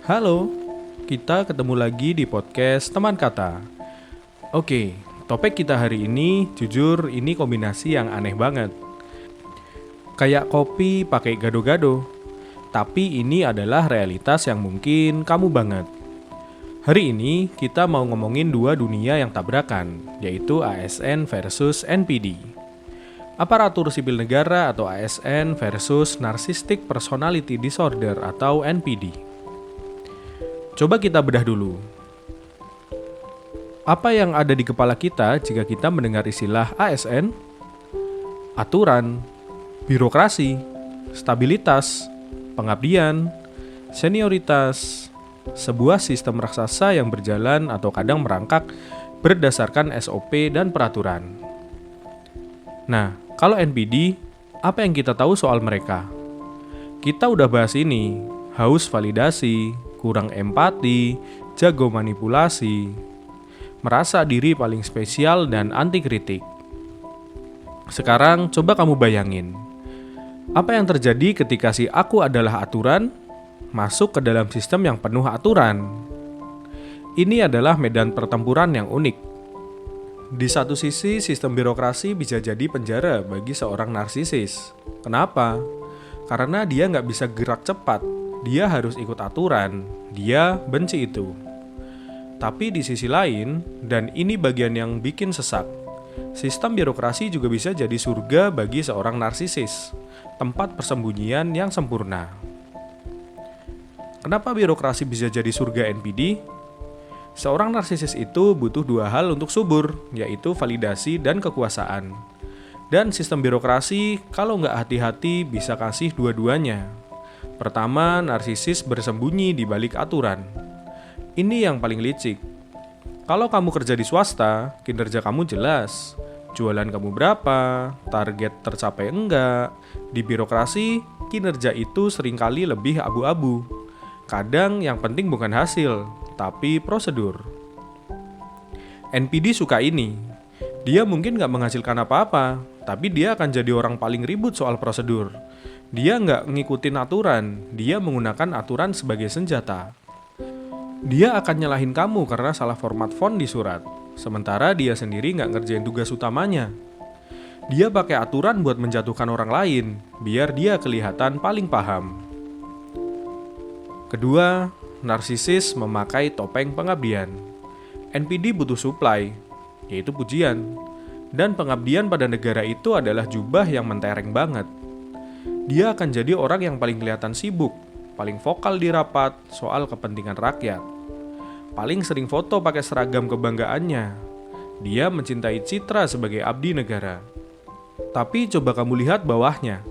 Halo, kita ketemu lagi di podcast Teman Kata. Oke, topik kita hari ini jujur ini kombinasi yang aneh banget. Kayak kopi pakai gado-gado, tapi ini adalah realitas yang mungkin kamu banget. Hari ini kita mau ngomongin dua dunia yang tabrakan, yaitu ASN versus NPD. Aparatur sipil negara atau ASN versus Narcissistic Personality Disorder atau NPD. Coba kita bedah dulu. Apa yang ada di kepala kita jika kita mendengar istilah ASN? Aturan, birokrasi, stabilitas, pengabdian, senioritas, sebuah sistem raksasa yang berjalan atau kadang merangkak berdasarkan SOP dan peraturan. Nah, kalau NPD, apa yang kita tahu soal mereka? Kita udah bahas ini, haus validasi, kurang empati, jago manipulasi, merasa diri paling spesial dan anti kritik. Sekarang coba kamu bayangin, apa yang terjadi ketika si aku adalah aturan, masuk ke dalam sistem yang penuh aturan? Ini adalah medan pertempuran yang unik. Di satu sisi, sistem birokrasi bisa jadi penjara bagi seorang narsisis. Kenapa? Karena dia nggak bisa gerak cepat, dia harus ikut aturan, dia benci itu. Tapi di sisi lain, dan ini bagian yang bikin sesak, sistem birokrasi juga bisa jadi surga bagi seorang narsisis, tempat persembunyian yang sempurna. Kenapa birokrasi bisa jadi surga NPD? Seorang narsisis itu butuh dua hal untuk subur, yaitu validasi dan kekuasaan. Dan sistem birokrasi, kalau nggak hati-hati, bisa kasih dua-duanya. Pertama, narsisis bersembunyi di balik aturan. Ini yang paling licik. Kalau kamu kerja di swasta, kinerja kamu jelas. Jualan kamu berapa, target tercapai enggak. Di birokrasi, kinerja itu seringkali lebih abu-abu. Kadang yang penting bukan hasil, tapi prosedur. NPD suka ini. Dia mungkin nggak menghasilkan apa-apa, tapi dia akan jadi orang paling ribut soal prosedur. Dia nggak ngikutin aturan, dia menggunakan aturan sebagai senjata. Dia akan nyalahin kamu karena salah format font di surat, sementara dia sendiri nggak ngerjain tugas utamanya. Dia pakai aturan buat menjatuhkan orang lain, biar dia kelihatan paling paham. Kedua, narsisis memakai topeng pengabdian. NPD butuh supply, yaitu pujian. Dan pengabdian pada negara itu adalah jubah yang mentereng banget. Dia akan jadi orang yang paling kelihatan sibuk, paling vokal di rapat soal kepentingan rakyat. Paling sering foto pakai seragam kebanggaannya. Dia mencintai citra sebagai abdi negara. Tapi coba kamu lihat bawahnya.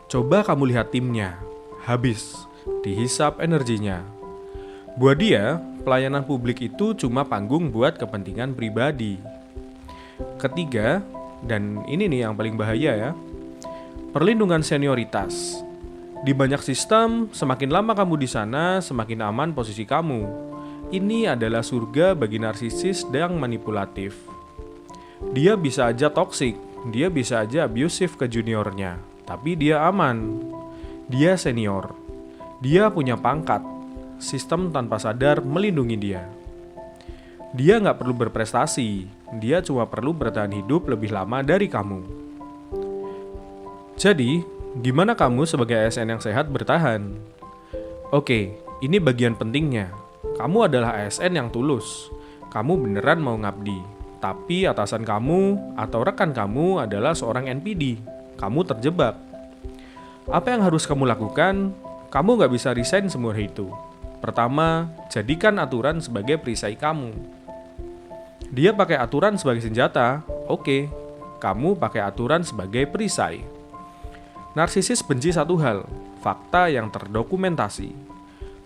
Coba kamu lihat timnya. Habis, dihisap energinya. Buat dia, pelayanan publik itu cuma panggung buat kepentingan pribadi. Ketiga, dan ini nih yang paling bahaya ya, perlindungan senioritas. Di banyak sistem, semakin lama kamu di sana, semakin aman posisi kamu. Ini adalah surga bagi narsisis yang manipulatif. Dia bisa aja toksik, dia bisa aja abusive ke juniornya, tapi dia aman. Dia senior. Dia punya pangkat. Sistem tanpa sadar melindungi dia. Dia nggak perlu berprestasi, dia cuma perlu bertahan hidup lebih lama dari kamu. Jadi, gimana kamu sebagai ASN yang sehat bertahan? Oke, ini bagian pentingnya. Kamu adalah ASN yang tulus. Kamu beneran mau ngabdi. Tapi atasan kamu atau rekan kamu adalah seorang NPD. Kamu terjebak. Apa yang harus kamu lakukan? Kamu nggak bisa resign seumur itu. Pertama, jadikan aturan sebagai perisai kamu. Dia pakai aturan sebagai senjata, oke. Kamu pakai aturan sebagai perisai. Narsisis benci satu hal, fakta yang terdokumentasi.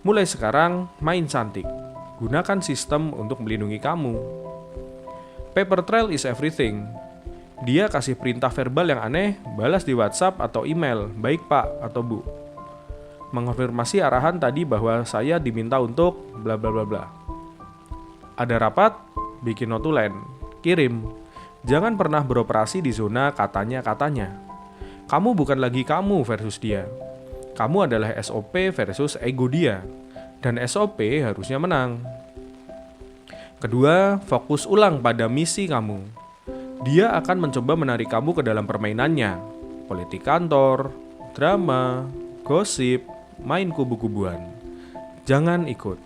Mulai sekarang, main cantik. Gunakan sistem untuk melindungi kamu. Paper trail is everything. Dia kasih perintah verbal yang aneh, balas di WhatsApp atau email, baik Pak atau Bu. Mengonfirmasi arahan tadi bahwa saya diminta untuk bla bla bla bla. Ada rapat, bikin notulen, kirim. Jangan pernah beroperasi di zona katanya-katanya. Kamu bukan lagi kamu versus dia. Kamu adalah SOP versus ego dia. dan SOP harusnya menang. Kedua, fokus ulang pada misi kamu. Dia akan mencoba menarik kamu ke dalam permainannya. Politik kantor, drama, gosip, main kubu-kubuan. Jangan ikut.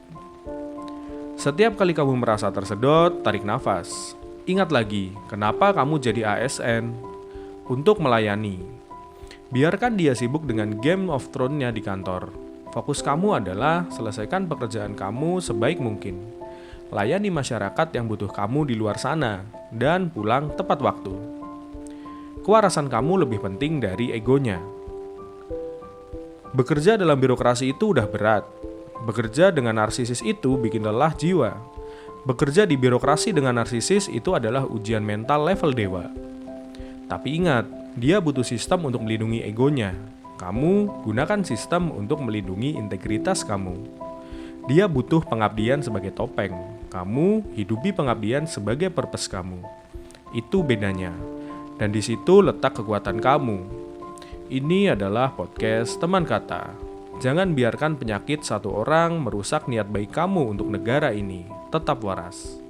Setiap kali kamu merasa tersedot, tarik nafas. Ingat lagi, kenapa kamu jadi ASN? Untuk melayani. Biarkan dia sibuk dengan Game of Thrones-nya di kantor. Fokus kamu adalah selesaikan pekerjaan kamu sebaik mungkin. Layani masyarakat yang butuh kamu di luar sana, dan pulang tepat waktu. Kewarasan kamu lebih penting dari egonya. Bekerja dalam birokrasi itu udah berat. Bekerja dengan narsisis itu bikin lelah jiwa. Bekerja di birokrasi dengan narsisis itu adalah ujian mental level dewa. Tapi ingat, dia butuh sistem untuk melindungi egonya. Kamu gunakan sistem untuk melindungi integritas kamu. Dia butuh pengabdian sebagai topeng. Kamu hidupi pengabdian sebagai purpose kamu. Itu bedanya. Dan di situ letak kekuatan kamu. Ini adalah podcast Teman Kata. Jangan biarkan penyakit satu orang merusak niat baik kamu untuk negara ini. Tetap waras.